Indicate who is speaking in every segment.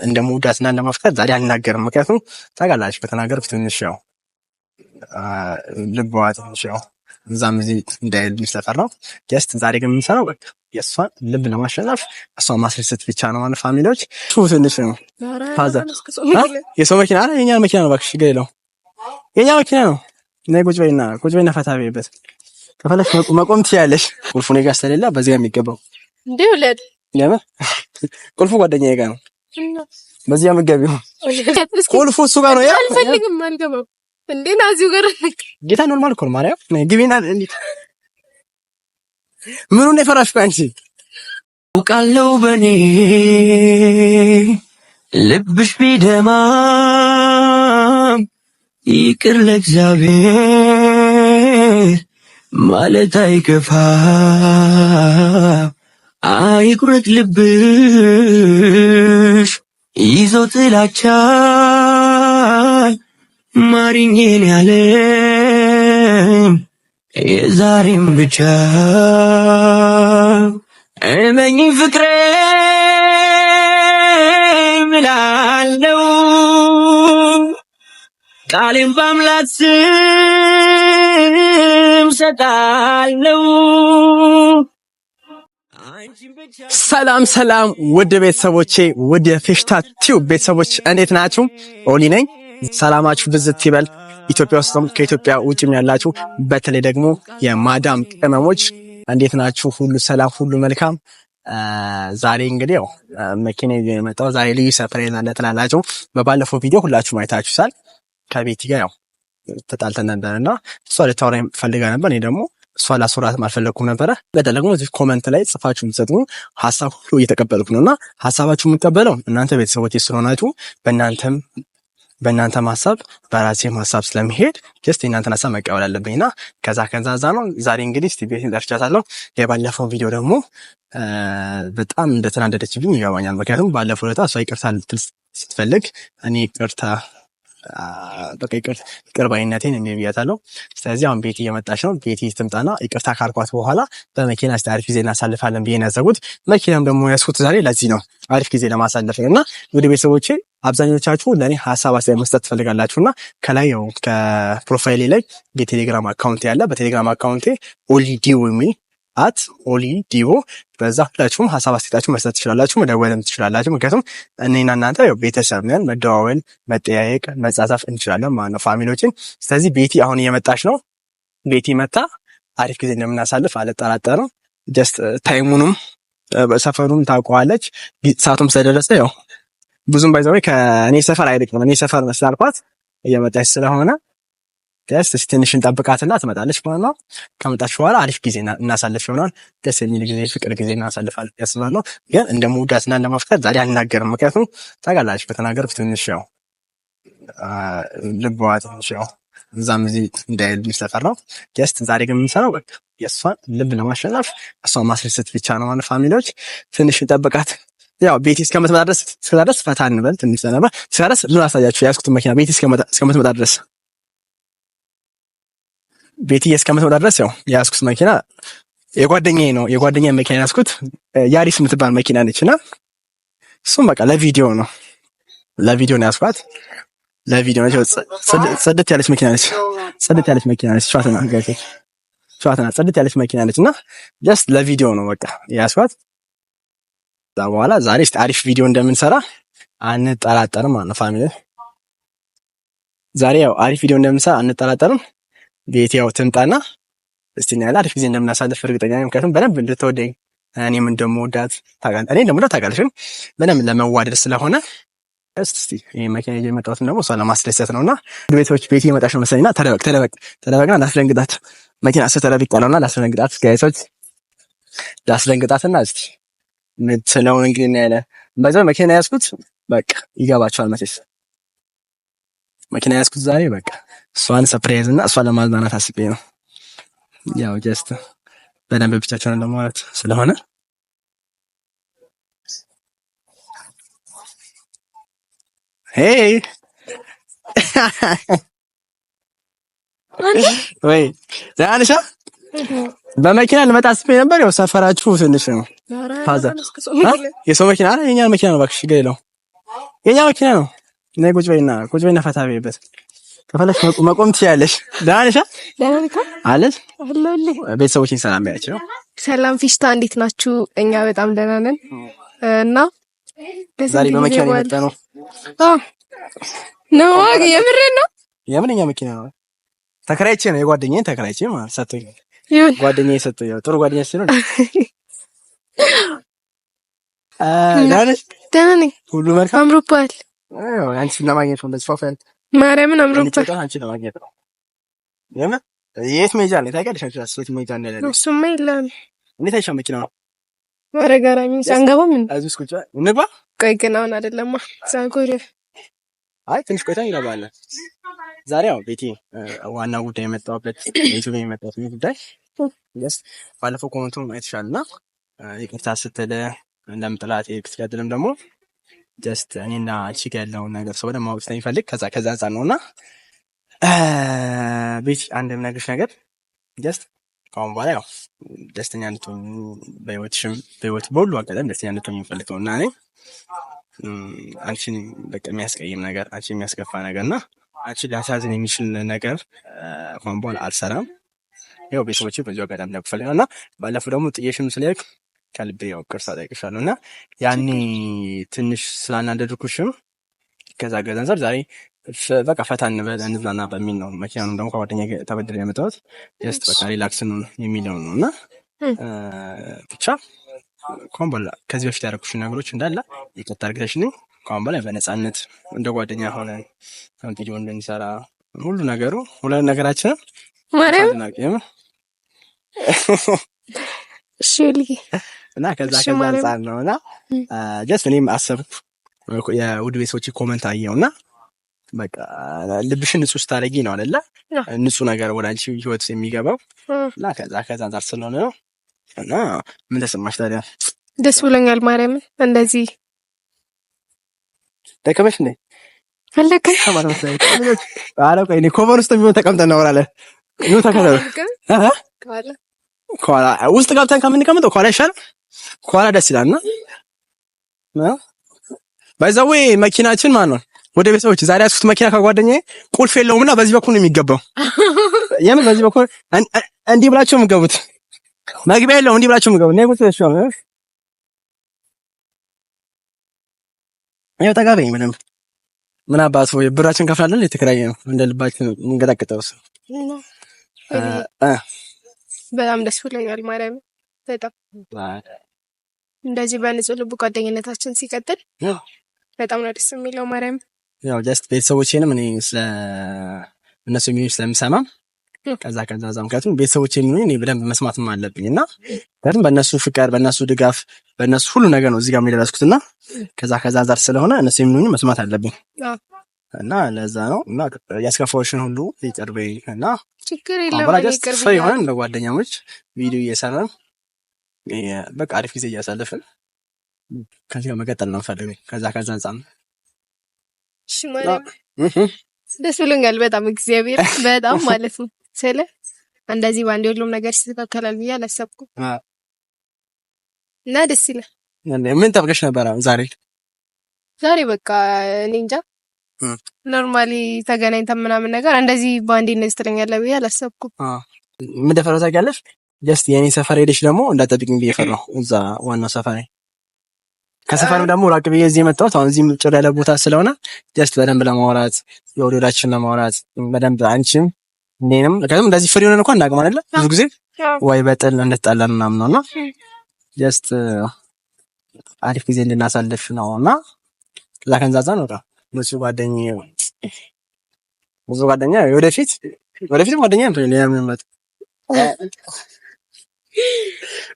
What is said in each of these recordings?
Speaker 1: እንደምወዳትና እንደማፍቀራት ዛሬ አልናገርም። ምክንያቱም ታውቃላችሁ ከተናገርኩ ትንሽ ያው ልቧ ትንሽ ያው እዛም እዚህ እንዳይልም ስለፈራሁ ጀስት ዛሬ ግን የምንሰራው በቃ የእሷን ልብ ለማሸነፍ እሷን ማስደሰት ብቻ ነው ማለት ፋሚሊዎች። ትንሽ ነው ፋዘር የሰው መኪና አለ የኛ መኪና ነው እባክሽ ችግር የለውም የኛ መኪና ነው። ነይ ቁጭ በይና ፈታ በይበት። ከፈለሽ መቆም ትያለሽ። ቁልፉ እኔ ጋር ስለሌለ በዚህ ጋር የሚገባው እንዴ ወለድ ለምን ቁልፉ ጓደኛዬ ጋር ነው። በዚህ ጋር የምትገቢው ቁልፉ እሱ ጋር ነው።
Speaker 2: አልፈልግም አልገባም እንዴ ናዚው ጋር
Speaker 1: ጌታ ኖርማል እኮ ነው። ማርያም ግቢና እንዴ ምኑን የፈራሽ አንቺ?
Speaker 3: አውቃለሁ በኔ ልብሽ ቢደማም ይቅር ለእግዚአብሔር ማለት አይከፋ። አይቁረጥ ልብሽ ይዞ ጥላቻ ማሪኝን ያለም የዛሬም ብቻ እመኝ ፍቅሬ ምላለው ቃሌም በአምላክ ስም ሰጣለው።
Speaker 1: ሰላም ውድ ቤተሰቦቼ ውድ የፌሽታ ቲዩብ ቤተሰቦች እንዴት ናችሁ? ኦሊ ነኝ። ሰላማችሁ ብዝት ይበል። ኢትዮጵያ ውስጥም ከኢትዮጵያ ውጭም ያላችሁ በተለይ ደግሞ የማዳም ቅመሞች እንዴት ናችሁ? ሁሉ ሰላም፣ ሁሉ መልካም። ዛሬ እንግዲህ ያው መኪና የመጣው ዛሬ ልዩ ሰርፕራይዝ አለ ትላላችሁ። በባለፈው ቪዲዮ ሁላችሁም አይታችሁታል። ከቤቲ ጋር ያው ተጣልተን ነበርና እሷ ልታወራኝ ፈልጋ ነበር። እኔ ደግሞ እሷ ላስወራትም አልፈለኩም ነበረ። በተለይ ደግሞ እዚህ ኮመንት ላይ ጽፋችሁ የምትሰጡኝ ሀሳብ ሁሉ እየተቀበልኩ ነውና ሀሳባችሁ የምቀበለው እናንተ ቤተሰቦች ስለሆናችሁ በእናንተ ሀሳብ በራሴም ሀሳብ ስለሚሄድ ጀስት የእናንተን ሀሳብ መቀበል አለብኝና ከዛ ነው። ዛሬ እንግዲህ እስቲ ቤቴን ጠርቻታለሁ። የባለፈው ቪዲዮ ደግሞ በጣም እንደተናደደችብኝ ይገባኛል። ምክንያቱም ባለፈው ዕለት እሷ ይቅርታ ልትል ስትፈልግ እኔ ይቅር ባይነቴን እኔ ብያታለሁ። ስለዚህ አሁን ቤቲ እየመጣች ነው። ቤቲ ትምጣና ይቅርታ ካልኳት በኋላ በመኪና እስቲ አሪፍ ጊዜ እናሳልፋለን ብዬ ነው ያሰብኩት። መኪናም ደግሞ ያስኩት ዛሬ ለዚህ ነው፣ አሪፍ ጊዜ ለማሳለፍ እና ወደ ቤተሰቦቼ አብዛኞቻችሁ ለኔ ሀሳብ አስተያየት መስጠት ትፈልጋላችሁና ከላይ ያው ከፕሮፋይሌ ላይ የቴሌግራም አካውንቴ ያለ በቴሌግራም አካውንቴ ኦሊዲዮ የሚል @ኦሊዲዮ በዛ ሁላችሁም ሀሳብ አስተያየታችሁ መስጠት ትችላላችሁ፣ መደወልም ትችላላችሁ። ምክንያቱም እኔና እናንተ ያው ቤተሰብ ነን፣ መደዋወል፣ መጠያየቅ፣ መጻጻፍ እንችላለን ማለት ነው ፋሚሊዎችን። ስለዚህ ቤቲ አሁን እየመጣች ነው። ቤቲ መታ አሪፍ ጊዜ እንደምናሳልፍ አልጠራጠርም። ጀስት ታይሙንም ሰፈሩን ታውቀዋለች። ሰዓቱም ስለደረሰ ያው ብዙም ባይዘው ከእኔ ሰፈር አይደለም እኔ ሰፈር መስላልኳት እየመጣች ስለሆነ ደስ ትንሽ እንጠብቃትና ትመጣለች ማለት ነው። ከመጣች በኋላ አሪፍ ጊዜ እናሳልፍ ይሆናል። ደስ የሚል ጊዜ፣ ፍቅር ጊዜ እናሳልፋለን ያስባለሁ። ግን እንደምወዳትና እንደማፍቀራት ዛሬ አልናገርም። ምክንያቱም ታውቃላችሁ ከተናገርኩ ትንሽ ያው ልቧ ትንሽ ያው እዛም እዚህ እንዳይልም ስለፈራሁ ጀስት ዛሬ ግን የምንሰራው በቃ የእሷን ልብ ለማሸነፍ እሷን ማስደሰት ብቻ ነው ማለት ፋሚሊዎች። ትንሽ እንጠብቃት። ያው ቤቲ እስከምትመጣ ድረስ ፈታ እንበል። ትንሽ ነበር ሲያረስ ላሳያችሁ የያዝኩትን መኪና ቤቲ እስከምትመጣ ድረስ ያው የያዝኩት መኪና የጓደኛዬ ነው። የጓደኛዬ መኪና ያዝኩት ያሪስ የምትባል መኪና ነችና እሱም በቃ ለቪዲዮ ነው ያዝኳት። ለቪዲዮ ነች። ጽድት ያለች መኪና ነች። ጽድት ያለች መኪና ነችና ጀስት ለቪዲዮ ነው በቃ ያዝኳት። ከዛ በኋላ ዛሬ አሪፍ ቪዲዮ እንደምንሰራ አንጠራጠርም ማለት ነው ፋሚሊ። ዛሬ ያው አሪፍ ቪዲዮ እንደምንሰራ አንጠራጠርም። ቤቲ ያው ትምጣና እስቲ እናያለን። አሪፍ ጊዜ እንደምናሳልፍ እርግጠኛ ነኝ። ምክንያቱም በደንብ እንድትወደኝ እኔም እንደምወዳት ታውቃለች። እኔ እንደምወዳት ታውቃለች። በደንብ ለመዋደድ ስለሆነ እስቲ ይሄ መኪና ይዤ የመጣሁት ደግሞ እሷን ለማስደሰት ነውና ቤቶች ቤቲ እየመጣች ነው መሰለኝና ተደበቅና ላስደንግጣት። መኪና ስተረቢቅ ያለውና ላስደንግጣት ጋይሶች ላስደንግጣትና እስቲ ምትለው እንግዲህ እናያለን። በዛው መኪና ያዝኩት በቃ ይገባቸዋል መቼስ መኪና ያዝኩት ዛሬ በቃ እሷን ሰርፕራይዝ እና እሷን ለማዝናናት አስቤ ነው። ያው ጀስት በደንብ ብቻቸውን ለማለት ስለሆነ ሄይ ወይ ዛንሻ በመኪና ልመጣ አስቤ ነበር። ያው ሰፈራችሁ ትንሽ ነው ፋዘር የሰው መኪና አለ የኛ መኪና ነው እባክሽ ግሬ ነው የኛ መኪና ነው። ነይ ቁጭ በይና ፈታ በይበት። ከፈለሽ መቆም ትችያለሽ። ደህና ነሽ?
Speaker 2: ደህና ነሽ
Speaker 1: አለሽ?
Speaker 2: አለሁልህ።
Speaker 1: ቤተሰቦችን ሰላም በያቸው።
Speaker 2: ሰላም ፊሽታ፣ እንዴት ናችሁ? እኛ በጣም ደህና ነን። እና
Speaker 1: ዛሬ በመኪና የመጣ ነው።
Speaker 2: ነው የምሬን ነው።
Speaker 1: የምንኛ መኪና ነው? ተከራይቼ ነው። የጓደኛዬን ተከራይቼ ማለት ሰጥቶኝ። ጓደኛዬ ሰጥቶኝ። ጥሩ ጓደኛ ሲሆን ደህና ነሽ?
Speaker 2: ደህና ነኝ።
Speaker 1: ሁሉ መልካም?
Speaker 2: አምሮብሃል።
Speaker 1: አንቺን ለማግኘት ነው እንደዚህ ፋፋል።
Speaker 2: ማርያምን አምሮብሃል።
Speaker 1: አንቺን ለማግኘት ነው። የምን የት መሄጃ ነው? ታውቂያለሽ? አንቺ ራስሽ መሄጃ ነው ያለው።
Speaker 2: እሱማ የለም።
Speaker 1: እንዴት አይሻም መኪና ነው?
Speaker 2: ማረጋራሚ አንገባም። ምን
Speaker 1: አዙስ ቁጭ እንባ።
Speaker 2: ቆይ ግን አሁን አይደለማ ሳንኮር።
Speaker 1: አይ ትንሽ ቆይታ ይገባል። ዛሬ ያው ቤቴ ዋና ጉዳይ የመጣሁበት የዩቲዩብ የመጣሁት ጉዳይ ባለፈው ኮሜንቱን አይተሻልና ይቅርታ ስትል እንደምጥላት ሲቀጥልም ደግሞ ጀስት እኔና አንቺ ጋር ያለውን ነገር ሰው ደግሞ ማወቅ ስለሚፈልግ ከዛ አንፃር ነውና ቤት አንድ የምነግርሽ ነገር ጀስት ከአሁን በኋላ ያው ደስተኛ እንድትሆኝ በህይወት በሁሉ አጋጣሚ ደስተኛ እንድትሆኝ የምፈልገው እና እኔ አንቺን በቃ የሚያስቀይም ነገር፣ አንቺን የሚያስከፋ ነገር እና አንቺን ሊያሳዝን የሚችል ነገር ከአሁን በኋላ አልሰራም። ያው ቤተሰቦቼ በዚሁ አጋጣሚ እንደምፈልግ እና ባለፈው ደግሞ ጥዬሽም ስለሄድኩ ከልቤ ያው ቅርሳ ጠይቅሻለሁ እና ያኔ ትንሽ ስላናደድኩሽም ከዛ አንፃር ዛሬ በቃ ፈታ እንበል እንዝናና በሚል ነው። መኪናውን ደግሞ ከጓደኛዬ ተበድሬ ያመጣሁት ጀስት በቃ ሪላክስን የሚለው ነው እና ብቻ ከአሁን በኋላ ከዚህ በፊት ያደረኩሽን ነገሮች እንዳለ ይቅርታ አድርገሽልኝ ከአሁን በኋላ በነፃነት እንደ ጓደኛ ሆነን ቪዲዮ እንደሚሰራ ሁሉ ነገራችንን
Speaker 2: ማርያም እሺ
Speaker 1: እና ከዛ አንፃር ነው እና ጀስት እኔም አሰብኩ የውድ ቤተሰቦች ኮመንት አየውና በቃ ልብሽን ንጹህ ስታደርጊ ነው አይደለ ንጹህ ነገር ወደ አንቺ ህይወት የሚገባው እና ከዛ አንፃር ስለሆነ ነው። እና ምን ተሰማሽ ታዲያ?
Speaker 2: ደስ ብሎኛል። ማርያም እንደዚህ
Speaker 1: ደከመሽ እንዴ?
Speaker 2: ፈለከ
Speaker 1: አረ ቆይ እኔ ኮቨር ውስጥ ቢሆን ተቀምጠን እናወራለን። ነው ተከታተሉ። ከኋላ ውስጥ ገብተን ከምንቀመጠው ከኋላ ይሻላል። ከኋላ ደስ ይላልና ባይዛዌ መኪናችን ማን ነው? ወደ ቤተሰቦች ዛሬ ያስኩት መኪና ከጓደኛዬ ቁልፍ የለውምና በዚህ በኩል ነው የሚገባው። የምን በዚህ በኩል እንዲህ ብላችሁ የምትገቡት መግቢያ የለውም። እንዲህ ብላችሁ የምትገቡት ነው። ወጥተሽ ነው ያው ተጋበኝ። ምን አባቱ ብራችን ከፍላለን የተከራየ ነው እንደ ልባችን እንገዳቀጠው።
Speaker 2: በጣም ደስ ብሎኛል። ማርያም በጣም እንደዚህ በንጹህ ልቡ ጓደኝነታችን ሲቀጥል በጣም ነው ደስ የሚለው። ማርያም
Speaker 1: ያው ጀስት ቤተሰቦቼንም እኔ ስለ እነሱ የሚሆን ስለምሰማ ከዛ ምክንያቱም ቤተሰቦቼ የሚሆን እኔ በደንብ መስማትም አለብኝ እና ምክንያቱም በእነሱ ፍቅር፣ በእነሱ ድጋፍ፣ በእነሱ ሁሉ ነገር ነው እዚህ ጋር የሚደረስኩትና ከዛ አንፃር ስለሆነ እነሱ የሚሆን መስማት አለብኝ እና ለዛ ነው እና ያስከፋዎችን ሁሉ ይቅር በይ እና
Speaker 2: ችግር የለም
Speaker 1: ይቅር በይ ይሆን ለጓደኛሞች ቪዲዮ እየሰራን በቃ አሪፍ ጊዜ እያሳለፍን ከዚህ ጋር መቀጠል ነው ፈልገኝ ከዛ አንፃር ነው።
Speaker 2: እሺ ማለት ደስ ብሎኛል በጣም እግዚአብሔር በጣም ማለት ነው። ስለ እንደዚህ ባንዴ ሁሉም ነገር ሲስተካከላል ብዬ አላሰብኩም እና ደስ ይላል።
Speaker 1: ምን ጠብቀሽ ነበር ዛሬ? በቃ
Speaker 2: እኔ እንጃ ኖርማሊ ተገናኝተን ምናምን ነገር እንደዚህ ባንዴ እንደዚህ ትለኛለህ ብዬ አላሰብኩም።
Speaker 1: ምን ደፈረው ታውቂያለሽ? ጀስት የኔ ሰፈር ሄደሽ ደግሞ እንዳጠብቂኝ ብዬ ፈራሁ። እዛ ዋናው ሰፈር ከሰፈርም ደግሞ ራቅ ብዬ እዚህ የመጣሁት አሁን እዚህም ጭር ያለ ቦታ ስለሆነ ጀስት በደንብ ለማውራት የወደዳችን ለማውራት በደንብ አንቺም እኔንም ከዚህም እንደዚህ ፍሪ ሆነን እንኳን እናቅም አይደለ ብዙ ጊዜ ወይ በጥል እንድትጣላን ምናምን ነውና ጀስት አሪፍ ጊዜ እንድናሳልፍ ነውና ከዛ ከንዛዛ ነው ብዙ ጓደኛ ወደፊት ጓደኛ ነው ለምን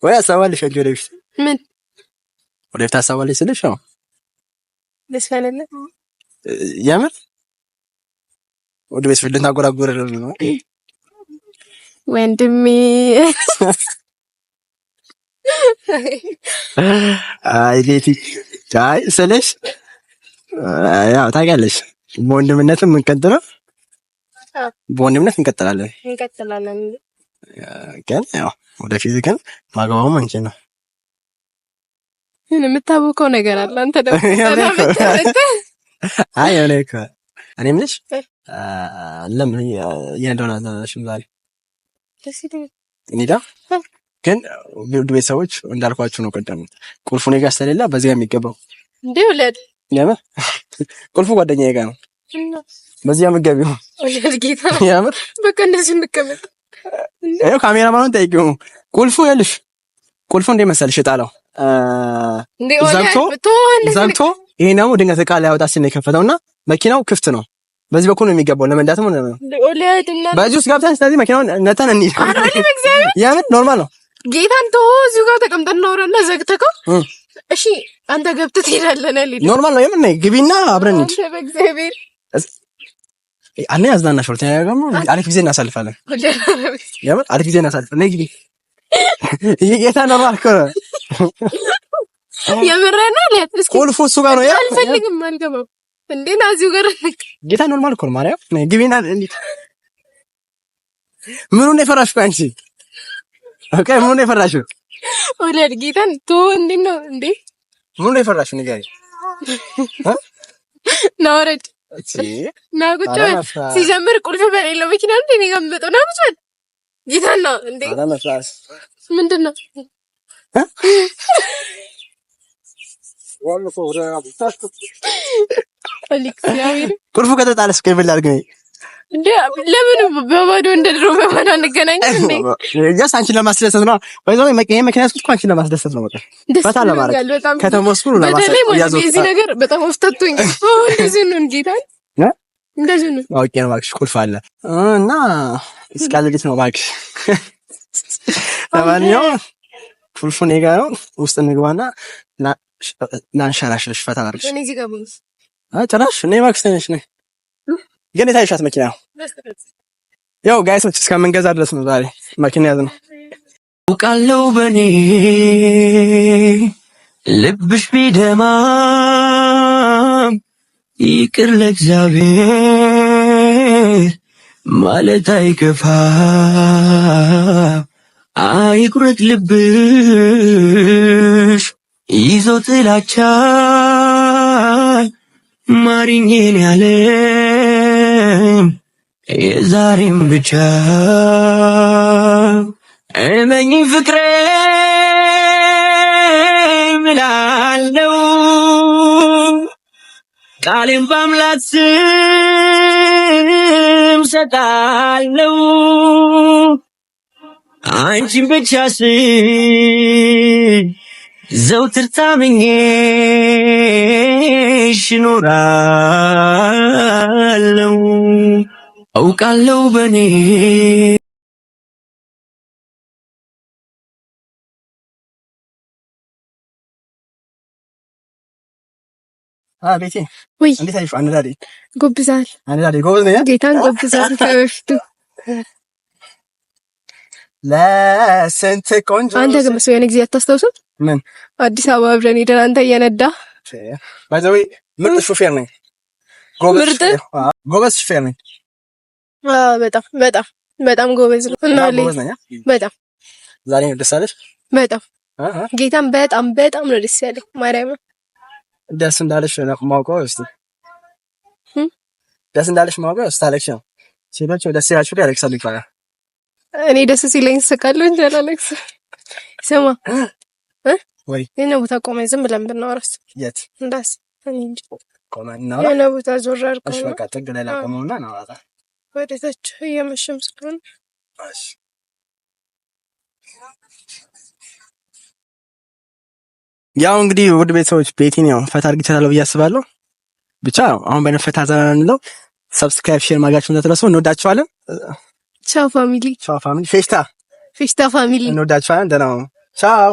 Speaker 1: ወይ አሳባልሽ ወደፊት
Speaker 2: ምን
Speaker 1: ወደፊት አሳባልሽ ስልሽ ነው
Speaker 2: ደስ ያለለ
Speaker 1: የምር ወደ ቤት ፍልንታ ጎራጎረ ነው
Speaker 2: ወንድሜ
Speaker 1: አይ ቤቲ ቻይ ስልሽ ያው ታውቂያለሽ በወንድምነትም እንቀጥላለን ግን ያው ወደፊት ግን ማግባቡ አንቺ ነው።
Speaker 2: የምታውቀው ነገር አለ አንተ ደግሞ
Speaker 1: አይ እኔ የምልሽ ለምን የእንደሆነ ዛሬ
Speaker 2: ደስ ይለኛል።
Speaker 1: እንሂዳ ግን ውድ ቤተሰቦች እንዳልኳችሁ ነው። ቀደም ቁልፉ እኔ ጋር ስለሌለ በዚህ ጋር የሚገባው
Speaker 2: እንዴ ወለድ
Speaker 1: ያምር ቁልፉ ጓደኛዬ ጋር ነው። በዚህ የምትገቢው
Speaker 2: ወለድ ጌታ
Speaker 1: ያምር
Speaker 2: በቃ እንደዚህ እንቀመጥ።
Speaker 1: ይኸው ካሜራማኑን ጠይቂው። ቁልፉ ይኸውልሽ ቁልፉ እንደ መሰልሽ ጣለው ዘግቶ ይሄ ደግሞ ድንገት ዕቃ ሊያወጣ ሲል ነው የከፈተውና መኪናው ክፍት ነው። በዚህ በኩል ነው የሚገባው። ለመንዳት ምን ነው በዚህ ውስጥ ገብተን ስለዚህ መኪናውን ነተን እንሂድ። ያምን ኖርማል ነው።
Speaker 2: ጌታን ተው እዚሁ ጋር ተቀምጠን እናወራና ዘግተከው እሺ አንተ ገብተህ ትሄዳለህ።
Speaker 1: ኖርማል ነው። የምን ግቢና አብረን እንሂድ።
Speaker 2: በእግዚአብሔር
Speaker 1: አኔ ያዝናናሽ ወልተ ያጋሙ አሪፍ ጊዜ እናሳልፋለን። ያምን አሪፍ ጊዜ እናሳልፋለን። ነይ ግቢ። ጌታ ኖርማል እኮ ነው።
Speaker 2: የምረና ለትስኪ
Speaker 1: ቁልፉ እሱ ጋር ነው። ያ
Speaker 2: አልፈልግም አልገባም እንዴ ናዚው ጋር
Speaker 1: ጌታ ኖርማል እኮ ነው። ማርያም ነይ ግቢና እንሂድ። ምኑን የፈራሽው አንቺ? ኦኬ ምኑን የፈራሽው?
Speaker 2: ወለድ ጌታን ቶ እንዴ ነው እንዴ
Speaker 1: ምኑን የፈራሽው? ንገሪ
Speaker 2: ናወረድ
Speaker 1: እቺ
Speaker 2: ናጉጭ ሲጀምር ቁልፍ በሌለው መኪና እንዴ ነው ያመጣው ነው ብቻ ጌታና እንዴ
Speaker 1: አላመጣስ
Speaker 2: ምንድነው?
Speaker 1: ወልፎ ወራ አብታስኩ
Speaker 2: አሊክሲያዊር
Speaker 1: ቁልፉ ከተጣለስ ከይበል አድርገኝ
Speaker 2: እንዴ ለምን በባዶ እንደድሮ በማን አንገናኝ እንዴ?
Speaker 1: ያስ አንቺን ለማስደሰት ነው። ወይዘሮ መኪና ስልኩ አንቺን ለማስደሰት ነው። በቃ ፈታ ለማድረግ ከተሞስኩ ነው ለማስደሰት ያዘው
Speaker 2: እዚህ ነገር በጣም ወፍተቱኝ እንደዚህ ነው እንጂታል እንደዚህ ነው።
Speaker 1: ኦኬ ነው እባክሽ ቁልፍ አለ እና እስካለዲት ነው እባክሽ። ለማንኛውም ቁልፉ እኔ ጋር ነው። ውስጥ እንግባና ላንሸራሽልሽ ፈታ አድርግሽ።
Speaker 2: እኔ እዚህ ጋር ብንስ
Speaker 1: ጭራሽ እኔ እባክሽ ተነሽ ነኝ ግን የታይሻት መኪና ያው ጋይሶች እስከምንገዛ ድረስ ነው ዛሬ መኪና ያዝ ነው።
Speaker 3: አውቃለሁ በኔ ልብሽ ቢደማም ይቅር ለእግዚአብሔር ማለት አይከፋ አይቁረጥ ልብሽ ይዞ ጥላቻ ማሪኝን ያለም የዛሬም ብቻ እመኝ ፍቅሬ ምላለው ቃሌም በአምላክ ስም ሰጣለው አንቺን ብቻ ስል ዘውትር ታምኜሽ እኖራለሁ አውቃለሁ በኔ
Speaker 1: ቤቴ
Speaker 2: ወይ
Speaker 1: እንዴት አይሽ? አንዳዴ
Speaker 2: ጎብዛል
Speaker 1: ጎብዝ ነኝ።
Speaker 2: ጌታን ጎብዛል ከበፊቱ
Speaker 1: ለስንት ቆንጆ
Speaker 2: አንተ ግን መስሎ የሆነ ጊዜ አታስታውስም?
Speaker 1: ምን
Speaker 2: አዲስ አበባ አብረን ሄደን አንተ እየነዳ
Speaker 1: ባይዘዌ ምርጥ ሹፌር ነኝ። ጎበዝ ሹፌር ነኝ።
Speaker 2: በጣም በጣም በጣም ጎበዝ ነው እና በጣም
Speaker 1: ዛሬ ነው ደስ አለሽ?
Speaker 2: በጣም ጌታን በጣም በጣም ነው ደስ ያለኝ። ማርያም
Speaker 1: ደስ እንዳለሽ ነው ማውቀው። እስቲ ደስ እንዳለሽ ማውቀው ስታለክሽ ነው ሲባል ደስ ያላችሁ ያለክሳሉ ይባላል። እኔ ደስ ሲለኝ ስቃለሁ እንጂ አላለቅስም። ስማ ወይ የሆነ ቦታ ቆመን ዝም ብለን ብናወራስ? የት እንዳስ እኔ እንጂ ቆመን እናወራ። የሆነ ቦታ ዞር አድርገን እሺ፣ በቃ ጥግ ላይ ላቆመውና እናወራ። ወደታች እየመሸም ስለሆነ እሺ። ያው እንግዲህ ውድ ቤተሰቦች ቤቴን ያው ፈታ አድርጌታለሁ ብዬ አስባለሁ። ብቻ አሁን በነፈታ ዘናን ነው። ሰብስክራይብ ሼር ማድረጋችሁን እንዳትረሱ። እንወዳችኋለን። ቻው ፋሚሊ፣ ቻው ፋሚሊ። ፌሽታ ፋሚሊ እንወዳችኋለን። ደህና ሁኑ። ቻው